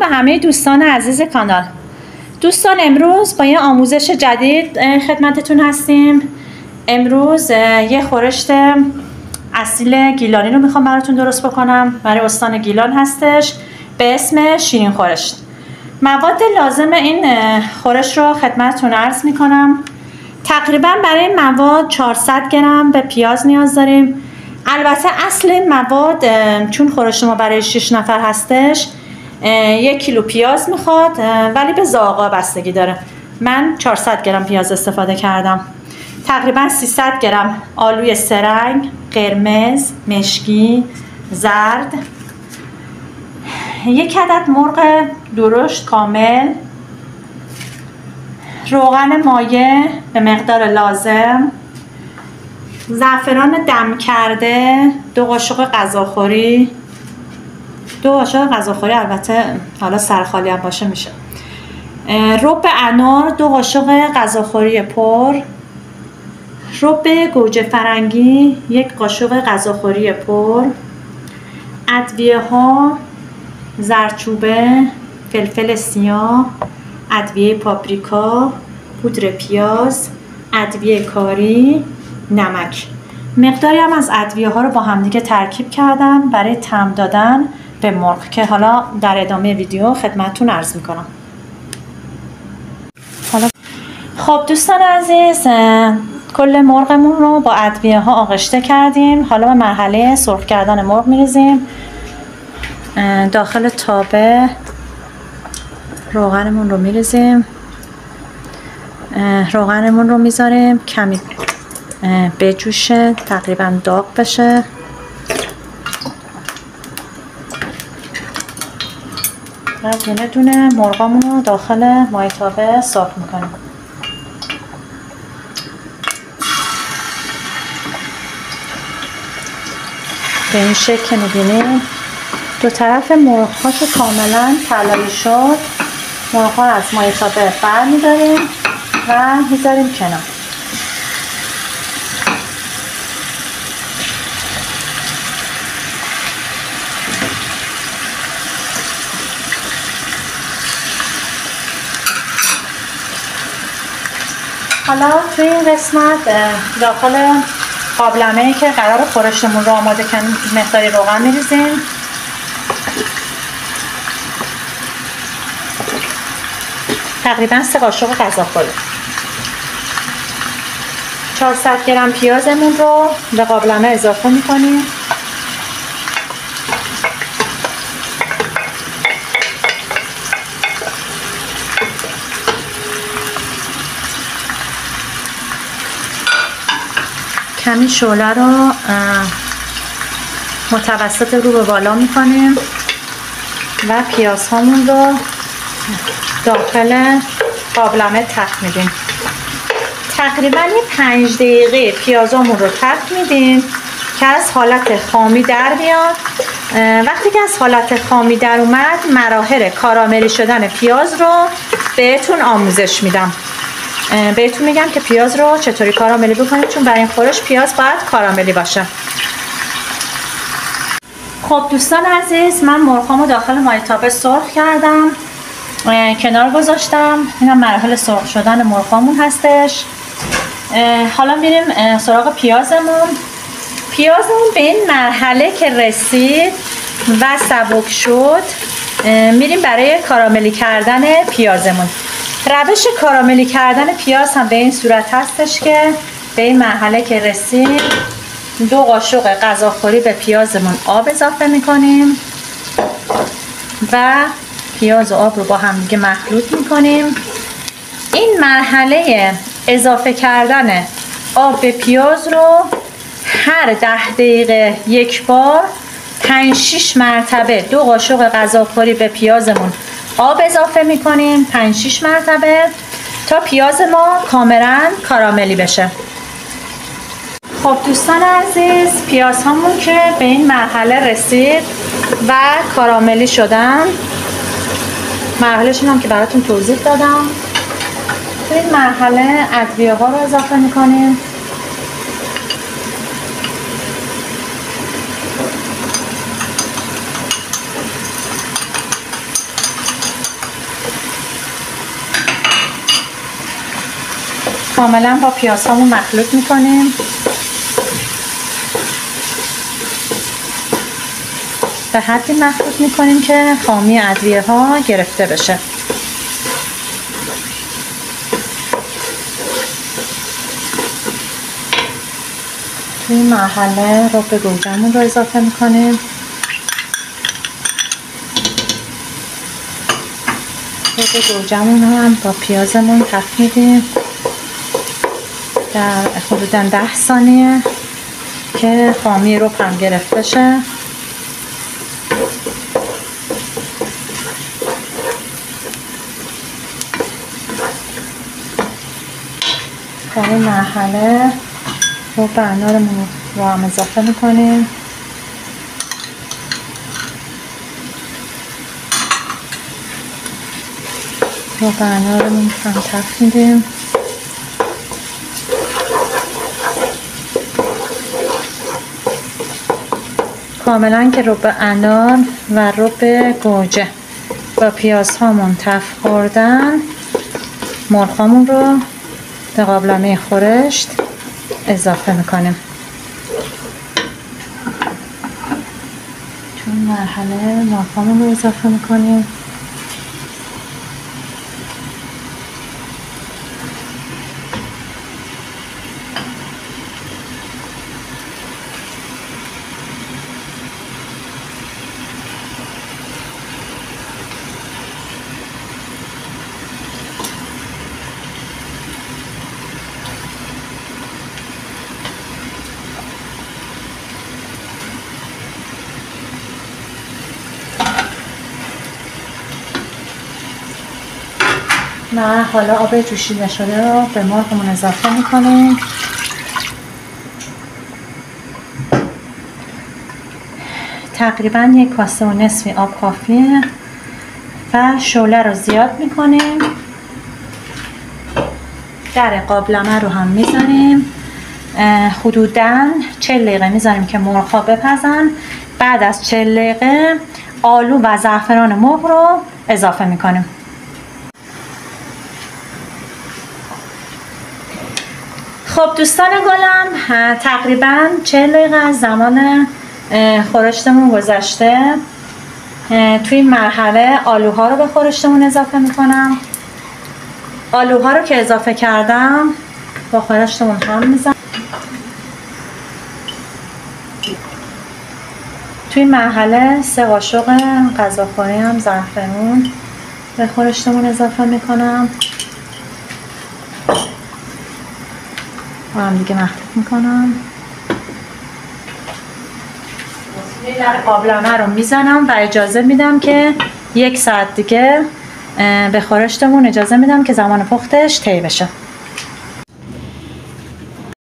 همه دوستان عزیز کانال. دوستان امروز با یه آموزش جدید خدمتتون هستیم. امروز یه خورشت اصیل گیلانی رو میخوام براتون درست بکنم. برای استان گیلان هستش به اسم شیرین خورشت. مواد لازم این خورشت رو خدمتتون عرض میکنم. تقریبا برای این مواد 400 گرم به پیاز نیاز داریم. البته اصل این مواد چون خورشت ما برای 6 نفر هستش 1 کیلو پیاز میخواد، ولی به ذائقه بستگی داره. من 400 گرم پیاز استفاده کردم. تقریبا 300 گرم آلوی سرنگ، قرمز، مشکی، زرد، 1 عدد مرغ درشت کامل، روغن مایع به مقدار لازم، زعفران دم کرده 2 قاشق غذاخوری، 2 قاشق غذاخوری، البته حالا سرخالی هم باشه میشه، رب انار 2 قاشق غذاخوری پر، رب گوجه فرنگی 1 قاشق غذاخوری پر، ادویه ها زردچوبه، فلفل سیاه، ادویه پاپریکا، پودر پیاز، ادویه کاری، نمک. مقداری هم از ادویه ها رو با همدیگه ترکیب کردم برای طعم دادن به مرغ که حالا در ادامه ویدیو خدمتتون عرض میکنم. خب دوستان عزیز، کل مرغمون رو با ادویه ها آغشته کردیم. حالا به مرحله سرخ کردن مرغ میریزیم. داخل تابه روغنمون رو میریزیم. روغنمون رو میذاریم کمی بجوشه، تقریبا داغ بشه. و دونه دونه مرغامون رو داخل مایع تابه سرخ میکنیم. به این شکل که میبینیم دو طرف مرغ ها که کاملا طلایی شد، مرغ ها از مایع تابه بر میداریم و میذاریم کنار. حالا توی این قسمت داخل قابلمه‌ای که قرار خورشتمون رو آماده کنیم مقداری روغن میریزیم. تقریبا 3 قاشق غذاخوری. 400 گرم پیازمون رو به قابلمه اضافه میکنیم. کمی شعله رو متوسط رو به بالا میکنیم و پیاز هامون رو داخل قابلمه تخت میدیم. تقریبا 5 دقیقه پیازامون رو تخت میدیم که از حالت خامی در بیاد. وقتی که از حالت خامی در اومد مراحل کاراملی شدن پیاز رو بهتون آموزش میدم. بهتون میگم که پیاز رو چطوری کاراملی بکنید، چون برای این خورش پیاز باید کاراملی باشه. خب دوستان عزیز، من مرغامو داخل مایع تابه سرخ کردم، کنار گذاشتم. این هم مراحل سرخ شدن مرغامون هستش. حالا میریم سراغ پیازمون. پیازمون به این مرحله که رسید و سبک شد میریم برای کاراملی کردن پیازمون. روش کاراملی کردن پیاز هم به این صورت هستش که به این مرحله که رسید 2 قاشق غذاخوری به پیازمون آب اضافه میکنیم و پیاز و آب رو با هم دیگه مخلوط میکنیم. این مرحله اضافه کردن آب به پیاز رو هر 10 دقیقه یک بار 5-6 مرتبه 2 قاشق غذاخوری به پیازمون آب اضافه میکنیم، 5-6 مرتبه تا پیاز ما کاملا کاراملی بشه. خب دوستان عزیز، پیاز هامون که به این مرحله رسید و کاراملی شدن، مرحلهشون هم که براتون توضیح دادم. تو این مرحله ادویه ها رو اضافه میکنیم. کاملا با پیاز هامون مخلوط میکنیم. به حدی مخلوط میکنیم که خامی ادویه ها گرفته بشه. توی این مرحله رب گوجه‌مون رو اضافه میکنیم. رب گوجه‌مون هم با پیازمون تفت میدیم در حدوداً 10 ثانیه که خامی رب هم گرفته شه. در این مرحله رب انارمون رو هم اضافه میکنیم. رب انارمون هم تفت میدیم. کاملا که رب انار و رب گوجه با پیاز هامون تفت خوردن، مرغامون رو به قابلمه خورشت اضافه میکنیم. چون مرحله مرغامون رو اضافه میکنیم. و حالا آب جوشیده شده رو به مرغمون اضافه میکنیم. تقریبا 1 کاسه و نصفی آب کافیه و شعله رو زیاد میکنیم. در قابلمه رو هم میذاریم. حدوداً 40 دقیقه میذاریم که مرغ‌ها بپزن. بعد از 40 دقیقه آلو و زعفران مرغ رو اضافه میکنیم. خب دوستان گلم، تقریبا 40 دقیقه از زمان خورشتمون گذشته. توی این مرحله آلوها رو به خورشتمون اضافه میکنم. آلوها رو که اضافه کردم با خورشتمون هم میزنم. توی این مرحله 3 قاشق غذاخوری هم زعفرون به خورشتمون اضافه میکنم. با هم دیگه مخلوط میکنم. در قابلمه رو میزنم و اجازه میدم که 1 ساعت دیگه به خورشتمون اجازه میدم که زمان پختش طی بشه.